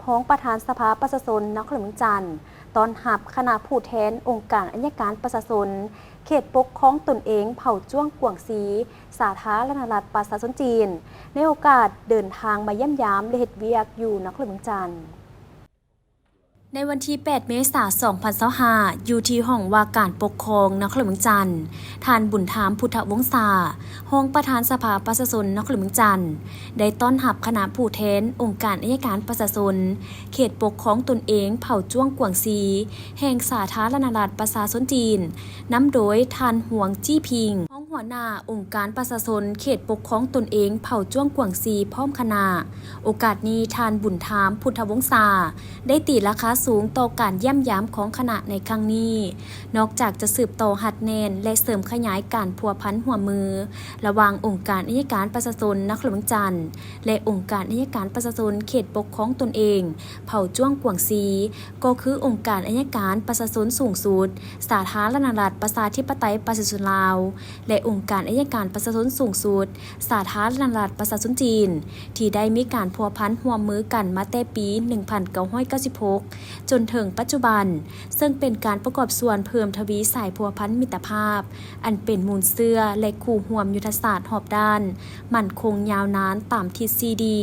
พ้องประธานสภาประชาชนนครหลวงจันทร์ตอนหับคณะผู้แทนองค์การอัยการประชาชนเขตปกครองตนเองเผ่าจ้วงกวางซีสาธารณรัฐประชาชนจีนในโอกาสเดินทางมาเยี่ยมยามและเฮ็ดเวียกอยู่นครหลวงจันทร์ในวันที่ 8 เมษายน 2025 อยู่ที่ห้องว่าการปกครองนครหลวงจันทร์ท่านบุญธรรมพุทธวงศาห้องประธานสภาประชาชนนครหลวงจันทร์ได้ต้อนรับคณะผู้แทนองค์การอัยการประชาชนเขตปกครองตนเองเผ่าจ้วงกวางซีแห่งสาธารณรัฐประชาชนจีนนำโดยท่านหวงจี้พิงหัวหน้าองค์การประชาชนเขตปกครองตนเองเผ่าจ้วงกวางซีพร้อมคณะโอกาสนี้ท่านบุญธรรมพุทธวงศาได้ตีราคาสูงต่อการเยี่ยมยามของคณะในครั้งนี้นอกจากจะสืบต่อหัดแนนและเสริมขยายการพัวพันหัวมือระหว่างองค์การอัยการประชาชนนครหลวงจันทร์และองค์การอัยการประชาชนเขตปกครองตนเองเผ่าจ้วงกวางซีก็คือองค์การอัยการประชาชนสูงสุดสาธารณรัฐประชาธิปไตยประชาชนลาวและองค์การอัยการประชาชนสูงสุดสาธารณรัฐประชาชนจีนที่ได้มีการพัวพันหัวมือกันมาแต่ปี 1996 จนถึงปัจจุบันซึ่งเป็นการประกอบส่วนเพิ่มทวีสายพัวพันมิตรภาพอันเป็นมูลเสื้อและคู่ห่วมยุทธศาสตร์หอบด้านมั่นคงยาวนานตามทฤษฎี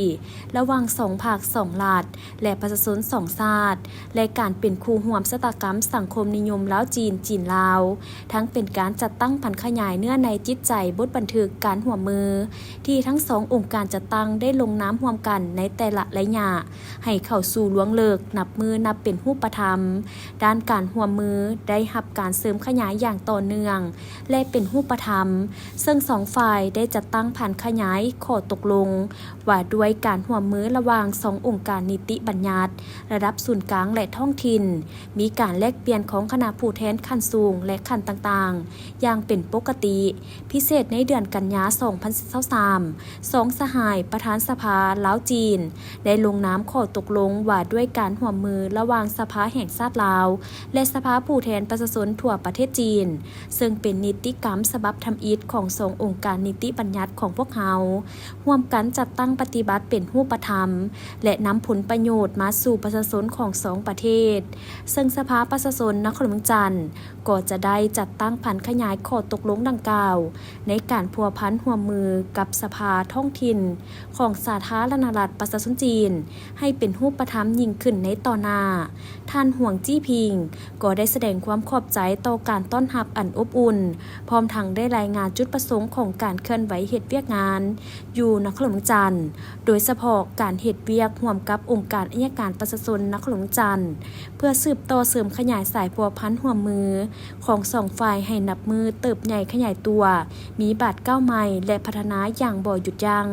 ระหว่าง2 ภาค 2 รัฐและประชาชน2 ชาติและการเป็นคู่ห่วมชะตากรรมสังคมนิยมลาวจีนจีนลาวทั้งเป็นการจัดตั้งพันขยายเนื้อในจิตใจบทบันทึกการหัวมือที่ทั้ง2 องค์การจัดตั้งได้ลงน้ำร่วมกันในแต่ละระยะให้เข้าสู่ล่วงเลิกนับมือนับเป็นรูปธรรมด้านการหัวมือได้รับการเสริมขยายอย่างต่อเนื่องและเป็นรูปธรรมซึ่ง2 ฝ่ายได้จัดตั้งพันขยายข้อตกลงว่าด้วยการหัวมือระหว่าง2 องค์การนิติบัญญัติระดับศูนย์กลางและท้องถิ่นมีการแลกเปลี่ยนของคณะผู้แทนขั้นสูงและขั้นต่างๆอย่างเป็นปกติพิเศษในเดือนกันยายน 2023 2 สหายประธานสภาลาวจีนได้ลงนามข้อตกลงว่าด้วยการร่วมมือระหว่างสภาแห่งชาติลาวและสภาผู้แทนประชาชนทั่วประเทศจีนซึ่งเป็นนิติกรรมฉบับทำอิฐของ2 องค์การนิติบัญญัติของพวกเขาร่วมกันจัดตั้งปฏิบัติเป็นรูปธรรมและนำผลประโยชน์มาสู่ประชาชนของ2 ประเทศซึ่งสภาประชาชนนครหลวงจันทร์ก็จะได้จัดตั้งพันขยายข้อตกลงดังกล่าวในการพัวพันหัวมือกับสภาท้องถิ่นของสาธารณรัฐประชาชนจีนให้เป็นรูปธรรมยิ่งขึ้นในต่อหน้าท่านหวงจี้พิงก็ได้แสดงความขอบใจต่อการต้อนรับอันอบอุ่นพร้อมทั้งได้รายงานจุดประสงค์ของการเคลื่อนไหวเฮ็ดเวียกงานอยู่นครหลวงจันทร์โดยเฉพาะการเฮ็ดเวียกร่วมกับองค์การอัยการประชาชนนครหลวงจันทร์เพื่อสืบต่อเสริมขยายสายพัวพันหัวมือของ2 ฝ่ายให้นับมือเติบใหญ่ขยายตัวมีบาดก้าวใหม่และพัฒนาอย่างบ่หยุดยั้ง